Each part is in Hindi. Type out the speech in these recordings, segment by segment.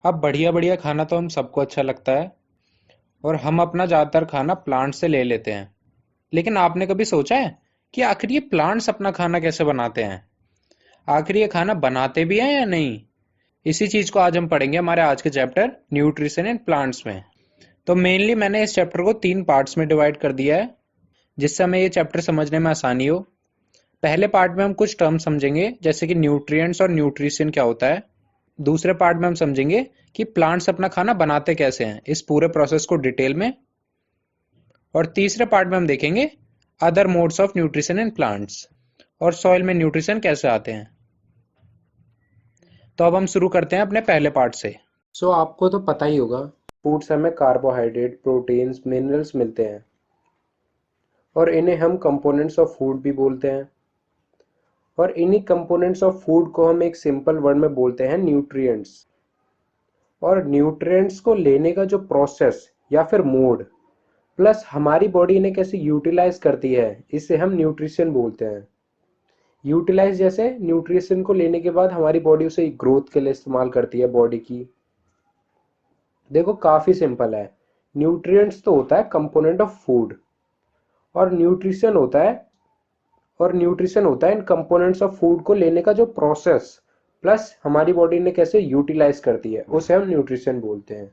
अब बढ़िया बढ़िया खाना तो हम सबको अच्छा लगता है और हम अपना ज़्यादातर खाना प्लांट से ले लेते हैं। लेकिन आपने कभी सोचा है कि आखिर ये प्लांट्स अपना खाना कैसे बनाते हैं? आखिर ये खाना बनाते भी हैं या नहीं? इसी चीज़ को आज हम पढ़ेंगे हमारे आज के चैप्टर न्यूट्रिशन इन प्लांट्स में। तो मेनली मैंने इस चैप्टर को 3 पार्ट्स में डिवाइड कर दिया है, जिससे हमें ये चैप्टर समझने में आसानी हो। पहले पार्ट में हम कुछ टर्म समझेंगे, जैसे कि न्यूट्रिएंट्स और न्यूट्रिशन क्या होता है। दूसरे पार्ट में हम समझेंगे कि प्लांट्स अपना खाना बनाते कैसे हैं, इस पूरे प्रोसेस को डिटेल में। और तीसरे पार्ट में हम देखेंगे other modes of nutrition in plants और सॉइल में न्यूट्रिशन कैसे आते हैं। तो अब हम शुरू करते हैं अपने पहले पार्ट से। आपको तो पता ही होगा, फूड से हमें कार्बोहाइड्रेट, प्रोटीन्स, मिनरल्स मिलते हैं और इन्हें हम कंपोनेंट्स ऑफ फूड भी बोलते हैं। और इन्हीं कंपोनेंट्स ऑफ फूड को हम एक सिंपल वर्ड में बोलते हैं न्यूट्रिएंट्स। और न्यूट्रिएंट्स को लेने का जो प्रोसेस या फिर मोड, प्लस हमारी बॉडी इन्हें कैसे यूटिलाइज करती है, इसे हम न्यूट्रिशन बोलते हैं। यूटिलाइज जैसे न्यूट्रिशन को लेने के बाद हमारी बॉडी उसे ग्रोथ के लिए इस्तेमाल करती है बॉडी की। देखो काफी सिंपल है। न्यूट्रिएंट्स तो होता है कंपोनेंट ऑफ फूड, और न्यूट्रिशन होता है इन कंपोनेंट्स ऑफ फूड को लेने का जो प्रोसेस, प्लस हमारी बॉडी ने कैसे यूटिलाइज करती है, उसे हम न्यूट्रिशन बोलते हैं।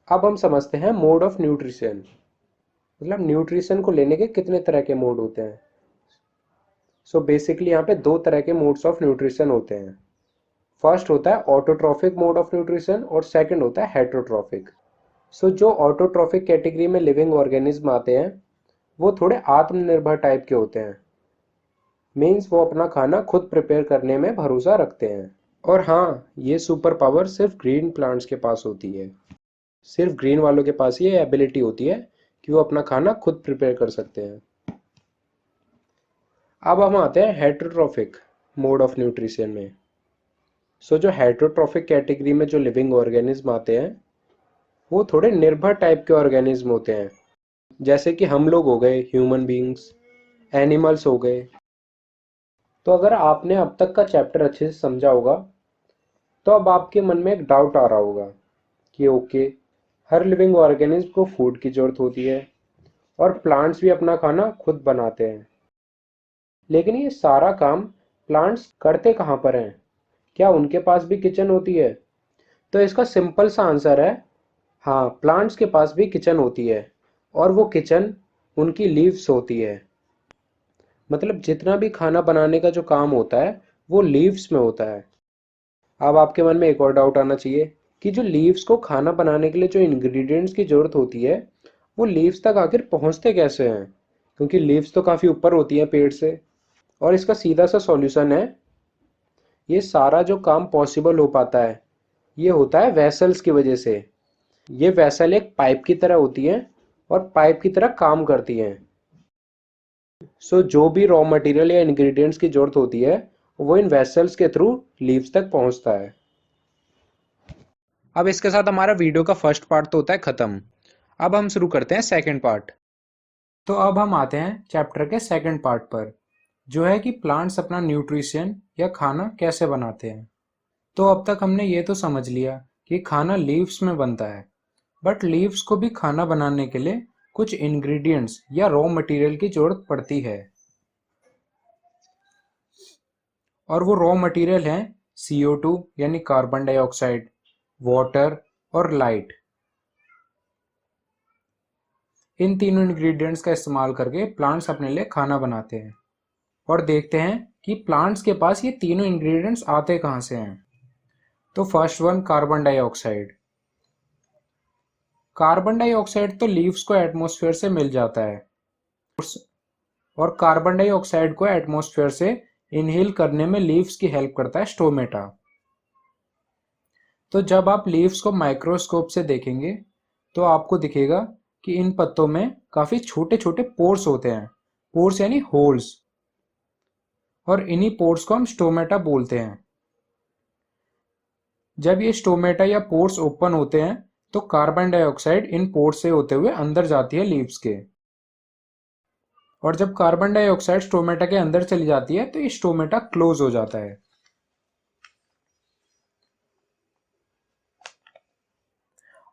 अब हम समझते हैं मोड ऑफ न्यूट्रिशन, मतलब न्यूट्रिशन को लेने के कितने तरह के मोड होते हैं। बेसिकली यहाँ पे दो तरह के मोड्स ऑफ न्यूट्रिशन होते हैं। फर्स्ट होता है ऑटोट्रॉफिक मोड ऑफ न्यूट्रिशन और सेकंड होता है हेटरोट्रॉफिक। जो ऑटोट्रॉफिक कैटेगरी में लिविंग ऑर्गेनिज्म आते हैं, वो थोड़े आत्मनिर्भर टाइप के होते हैं। मीन्स वो अपना खाना खुद प्रिपेयर करने में भरोसा रखते हैं। और हाँ, ये सुपर पावर सिर्फ ग्रीन प्लांट्स के पास होती है। सिर्फ ग्रीन वालों के पास ये एबिलिटी होती है कि वो अपना खाना खुद प्रिपेयर कर सकते हैं। अब हम आते हैं हेटरोट्रॉफिक मोड ऑफ न्यूट्रिशन में। जो हेटरोट्रॉफिक कैटेगरी में जो लिविंग ऑर्गेनिज्म आते हैं, वो थोड़े निर्भर टाइप के ऑर्गेनिज्म होते हैं। जैसे कि हम लोग हो गए, ह्यूमन बींग्स, एनिमल्स हो गए। तो अगर आपने अब तक का चैप्टर अच्छे से समझा होगा, तो अब आपके मन में एक डाउट आ रहा होगा कि ओके, हर लिविंग ऑर्गेनिज्म को फूड की जरूरत होती है और प्लांट्स भी अपना खाना खुद बनाते हैं, लेकिन ये सारा काम प्लांट्स करते कहाँ पर हैं? क्या उनके पास भी किचन होती है? तो इसका सिंपल सा आंसर है हाँ, प्लांट्स के पास भी किचन होती है, और वो किचन उनकी लीव्स होती है। मतलब जितना भी खाना बनाने का जो काम होता है, वो लीव्स में होता है। अब आपके मन में एक और डाउट आना चाहिए कि जो लीव्स को खाना बनाने के लिए जो इंग्रेडिएंट्स की जरूरत होती है, वो लीव्स तक आखिर पहुंचते कैसे हैं? क्योंकि लीव्स तो काफी ऊपर होती हैं पेड़ से। और इसका सीधा सा सॉल्यूशन है, ये सारा जो काम पॉसिबल हो पाता है, ये होता है वेसल्स की वजह से। ये वेसल एक पाइप की तरह होती है और पाइप की तरह काम करती हैं। जो भी रॉ मटेरियल या इंग्रेडिएंट्स की जरूरत होती है, वो इन वेसल्स के थ्रू लीव्स तक पहुंचता है। अब इसके साथ हमारा वीडियो का फर्स्ट पार्ट तो होता है खत्म। अब हम शुरू करते हैं सेकंड पार्ट। तो अब हम आते हैं चैप्टर के सेकंड पार्ट पर, जो है कि प्लांट्स अपना न्यूट्रिशन या खाना कैसे बनाते हैं। तो अब तक हमने ये तो समझ लिया कि खाना लीव्स में बनता है, बट लीव्स को भी खाना बनाने के लिए कुछ इंग्रेडिएंट्स या रॉ मटेरियल की जरूरत पड़ती है। और वो रॉ मटेरियल हैं CO2 यानी कार्बन डाइऑक्साइड, वाटर और लाइट। इन तीनों इंग्रेडिएंट्स का इस्तेमाल करके प्लांट्स अपने लिए खाना बनाते हैं। और देखते हैं कि प्लांट्स के पास ये तीनों इंग्रेडिएंट्स आते कहाँ से हैं। तो first one, carbon dioxide. Carbon dioxide तो लीव्स को एटमॉस्फेयर से मिल जाता है, और कार्बन डाइऑक्साइड को एटमॉस्फेयर से इनहेल करने में लीव्स की हेल्प करता है स्टोमेटा। तो जब आप लीव्स को माइक्रोस्कोप से देखेंगे, तो आपको दिखेगा कि इन पत्तों में काफी छोटे छोटे पोर्स होते हैं। पोर्स यानी होल्स। और इन्हीं पोर्स को हम स्टोमेटा बोलते हैं। जब ये स्टोमेटा या पोर्स ओपन होते हैं, तो कार्बन डाइऑक्साइड इन पोर्स से होते हुए अंदर जाती है लीव्स के। और जब कार्बन डाइऑक्साइड स्टोमेटा के अंदर चली जाती है तो ये स्टोमेटा क्लोज हो जाता है।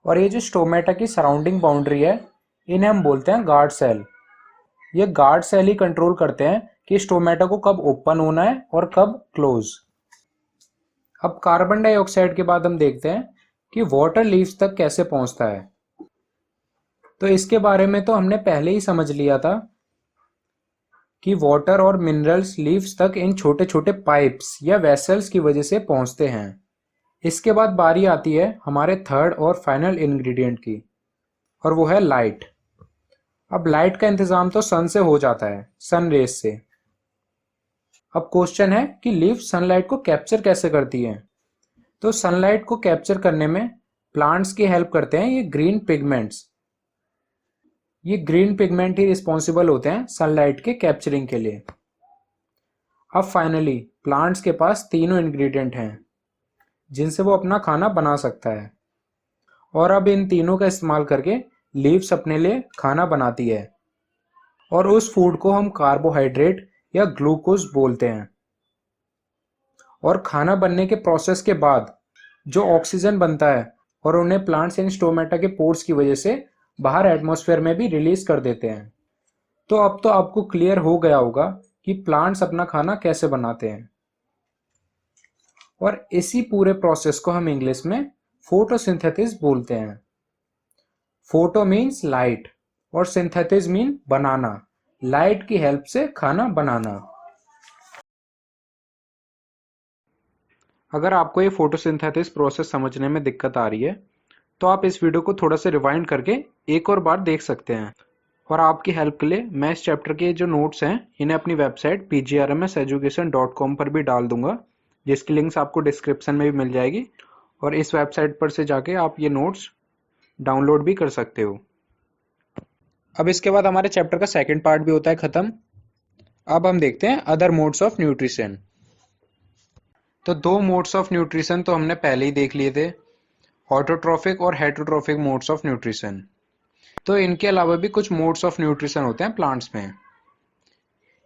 और ये जो स्टोमेटा की सराउंडिंग बाउंड्री है, इन्हें हम बोलते हैं गार्ड सेल। ये गार्ड सेल ही कंट्रोल करते हैं कि स्टोमेटा को कब ओपन होना है और कब क्लोज। अब कार्बन डाइऑक्साइड के बाद हम देखते हैं कि वाटर लीव्स तक कैसे पहुंचता है। तो इसके बारे में तो हमने पहले ही समझ लिया था कि वाटर और मिनरल्स लीव्स तक इन छोटे छोटे पाइप्स या वेसल्स की वजह से पहुंचते हैं। इसके बाद बारी आती है हमारे थर्ड और फाइनल इंग्रेडिएंट की, और वो है लाइट। अब लाइट का इंतजाम तो सन से हो जाता है, सन रेज से। अब क्वेश्चन है कि लीफ सनलाइट को कैप्चर कैसे करती है। तो सनलाइट को कैप्चर करने में प्लांट्स की हेल्प करते हैं ये ग्रीन पिगमेंट्स। ये ग्रीन पिगमेंट ही रिस्पॉन्सिबल होते हैं सनलाइट के कैप्चरिंग के लिए। अब फाइनली प्लांट्स के पास तीनों इंग्रेडिएंट हैं जिनसे वो अपना खाना बना सकता है, और अब इन तीनों का इस्तेमाल करके लीव्स अपने लिए खाना बनाती है, और उस फूड को हम कार्बोहाइड्रेट या ग्लूकोज बोलते हैं। और खाना बनने के प्रोसेस के बाद जो ऑक्सीजन बनता है और उन्हें प्लांट्स इन स्टोमेटा के पोर्स की वजह से बाहर एटमॉस्फेयर में भी रिलीज कर देते हैं। तो अब तो आपको क्लियर हो गया होगा कि प्लांट्स अपना खाना कैसे बनाते हैं। और इसी पूरे प्रोसेस को हम इंग्लिश में फोटोसिंथेसिस बोलते हैं। फोटो मीन्स लाइट और सिंथेसिस मीन बनाना, लाइट की हेल्प से खाना बनाना। अगर आपको ये फोटोसिंथेसिस प्रोसेस समझने में दिक्कत आ रही है तो आप इस वीडियो को थोड़ा सा रिवाइंड करके एक और बार देख सकते हैं। और आपकी हेल्प के लिए मैं इस चैप्टर के जो नोट्स हैं इन्हें अपनी वेबसाइट pgrmseducation.com पर भी डाल दूंगा, जिसकी लिंक्स आपको डिस्क्रिप्शन में भी मिल जाएगी, और इस वेबसाइट पर से जाके आप ये नोट्स डाउनलोड भी कर सकते हो। अब इसके बाद हमारे चैप्टर का सेकंड पार्ट भी होता है खत्म। अब हम देखते हैं अदर मोड्स ऑफ न्यूट्रिशन। तो दो मोड्स ऑफ न्यूट्रिशन तो हमने पहले ही देख लिए थे, ऑटोट्रॉफिक और हेटरोट्रॉफिक मोड्स ऑफ न्यूट्रिशन। तो इनके अलावा भी कुछ मोड्स ऑफ न्यूट्रिशन होते हैं प्लांट्स में।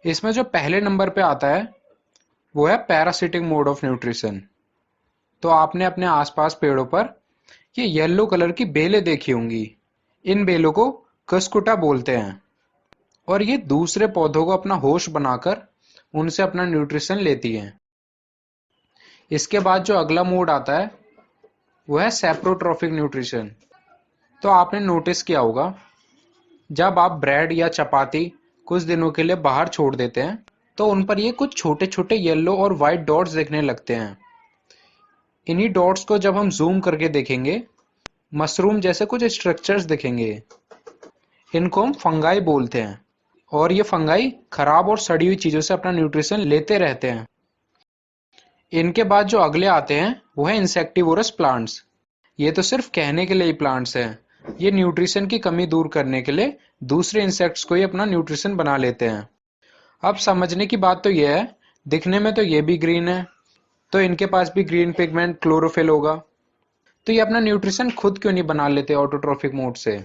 इसमें जो पहले नंबर पे आता है वो है पैरासिटिक मोड ऑफ न्यूट्रिशन। तो आपने अपने आसपास पेड़ों पर ये येलो कलर की बेलें देखी होंगी। इन बेलों को कस्कुटा बोलते हैं, और ये दूसरे पौधों को अपना होस्ट बनाकर उनसे अपना न्यूट्रिशन लेती हैं। इसके बाद जो अगला मोड आता है वो है सेप्रोट्रॉफिक न्यूट्रिशन। तो आपने नोटिस किया होगा जब आप ब्रेड या चपाती कुछ दिनों के लिए बाहर छोड़ देते हैं तो उन पर ये कुछ छोटे छोटे येलो और वाइट डॉट्स दिखने लगते हैं। इन्हीं डॉट्स को जब हम जूम करके देखेंगे मशरूम जैसे कुछ स्ट्रक्चर्स दिखेंगे। इनको हम फंगाई बोलते हैं, और ये फंगाई खराब और सड़ी हुई चीजों से अपना न्यूट्रिशन लेते रहते हैं। इनके बाद जो अगले आते हैं वो है इंसेक्टिवोरस प्लांट्स। ये तो सिर्फ कहने के लिए ही प्लांट्स हैं, ये न्यूट्रिशन की कमी दूर करने के लिए दूसरे इंसेक्ट्स को ही अपना न्यूट्रिशन बना लेते हैं। अब समझने की बात तो यह है, दिखने में तो ये भी ग्रीन है, तो इनके पास भी ग्रीन पिगमेंट क्लोरोफिल होगा, तो ये अपना न्यूट्रिशन खुद क्यों नहीं बना लेते ऑटोट्रॉफिक मोड से।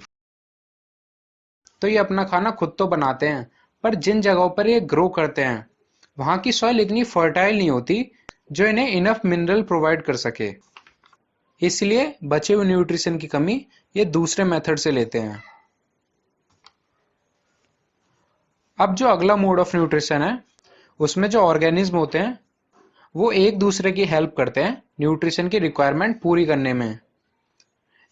तो ये अपना खाना खुद तो बनाते हैं, पर जिन जगहों पर ये ग्रो करते हैं वहां की सॉइल इतनी फर्टाइल नहीं होती जो इन्हें इनफ मिनरल प्रोवाइड कर सके। इसलिए बचे हुए न्यूट्रिशन की कमी ये दूसरे मेथड से लेते हैं। अब जो अगला मोड ऑफ न्यूट्रिशन है उसमें जो ऑर्गेनिज्म होते हैं वो एक दूसरे की हेल्प करते हैं न्यूट्रिशन की रिक्वायरमेंट पूरी करने में।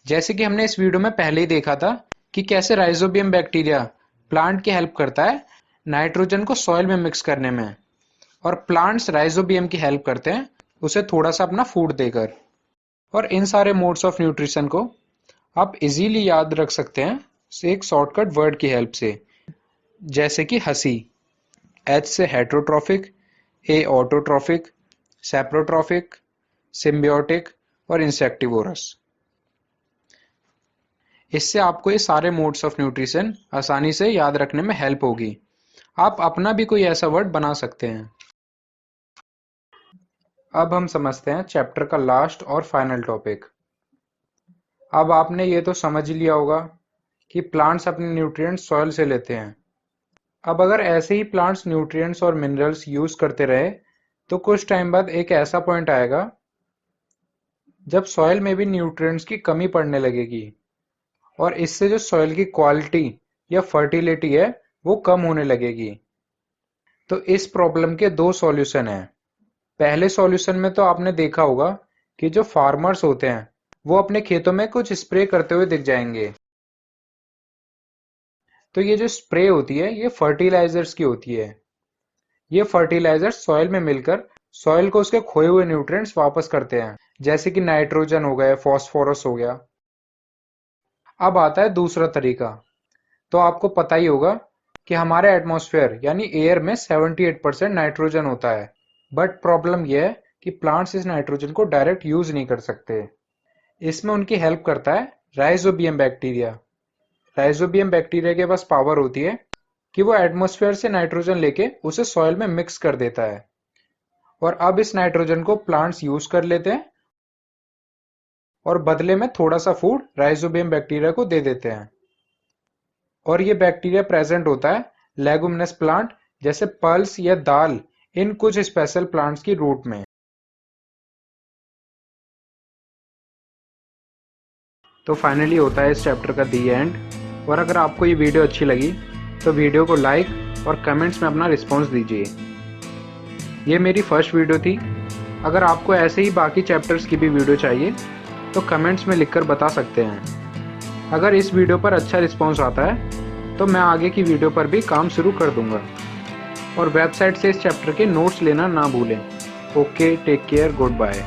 जैसे कि हमने इस वीडियो में पहले ही देखा था कि कैसे राइजोबियम बैक्टीरिया प्लांट की हेल्प करता है नाइट्रोजन को सॉइल में मिक्स करने में, और प्लांट्स राइजोबियम की हेल्प करते हैं उसे थोड़ा सा अपना फूड देकर। और इन सारे मोड्स ऑफ न्यूट्रिशन को आप इजीली याद रख सकते हैं एक शॉर्टकट वर्ड की हेल्प से, जैसे कि हंसी, एच से हेटरोट्रॉफिक, ए ऑटोट्रॉफिक, सेप्रोट्रॉफिक, सिम्बियोटिक और इंसेक्टिवोरस। इससे आपको ये सारे मोड्स ऑफ न्यूट्रिशन आसानी से याद रखने में हेल्प होगी। आप अपना भी कोई ऐसा वर्ड बना सकते हैं। अब हम समझते हैं चैप्टर का लास्ट और फाइनल टॉपिक। अब आपने ये तो समझ ही लिया होगा कि प्लांट्स अपने न्यूट्रिएंट्स सॉइल से लेते हैं। अब अगर ऐसे ही प्लांट्स न्यूट्रिएंट्स और मिनरल्स यूज करते रहे तो कुछ टाइम बाद एक ऐसा पॉइंट आएगा जब सॉइल में भी न्यूट्रिएंट्स की कमी पड़ने लगेगी और इससे जो सॉइल की क्वालिटी या फर्टिलिटी है वो कम होने लगेगी। तो इस प्रॉब्लम के दो सॉल्यूशन हैं। पहले सॉल्यूशन में तो आपने देखा होगा कि जो फार्मर्स होते हैं वो अपने खेतों में कुछ स्प्रे करते हुए दिख जाएंगे। तो ये जो स्प्रे होती है ये फर्टिलाइजर्स की होती है। ये फर्टिलाइजर्स सॉइल में मिलकर सॉइल को उसके खोए हुए न्यूट्रिएंट्स वापस करते हैं, जैसे कि नाइट्रोजन हो गया, फॉस्फोरस हो गया। अब आता है दूसरा तरीका। तो आपको पता ही होगा कि हमारे एटमॉस्फेयर यानी एयर में 78% नाइट्रोजन होता है। बट प्रॉब्लम यह है कि प्लांट्स इस नाइट्रोजन को डायरेक्ट यूज नहीं कर सकते। इसमें उनकी हेल्प करता है राइजोबियम बैक्टीरिया। राइजोबियम बैक्टीरिया के पास पावर होती है कि वो एटमॉस्फेयर से नाइट्रोजन लेके उसे सॉइल में मिक्स कर देता है और अब इस नाइट्रोजन को प्लांट्स यूज कर लेते हैं और बदले में थोड़ा सा फूड राइजोबियम बैक्टीरिया को दे देते हैं। और ये बैक्टीरिया प्रेजेंट होता है लेगुमिनस प्लांट जैसे पल्स या दाल, इन कुछ स्पेशल प्लांट्स की रूट में। तो फाइनली होता है इस चैप्टर का दी एंड। और अगर आपको ये वीडियो अच्छी लगी तो वीडियो को लाइक और कमेंट्स में अपना रिस्पॉन्स दीजिए। ये मेरी फर्स्ट वीडियो थी। अगर आपको ऐसे ही बाकी चैप्टर्स की भी वीडियो चाहिए तो कमेंट्स में लिखकर बता सकते हैं। अगर इस वीडियो पर अच्छा रिस्पॉन्स आता है तो मैं आगे की वीडियो पर भी काम शुरू कर दूंगा। और वेबसाइट से इस चैप्टर के नोट्स लेना ना भूलें। Okay, take care, good bye.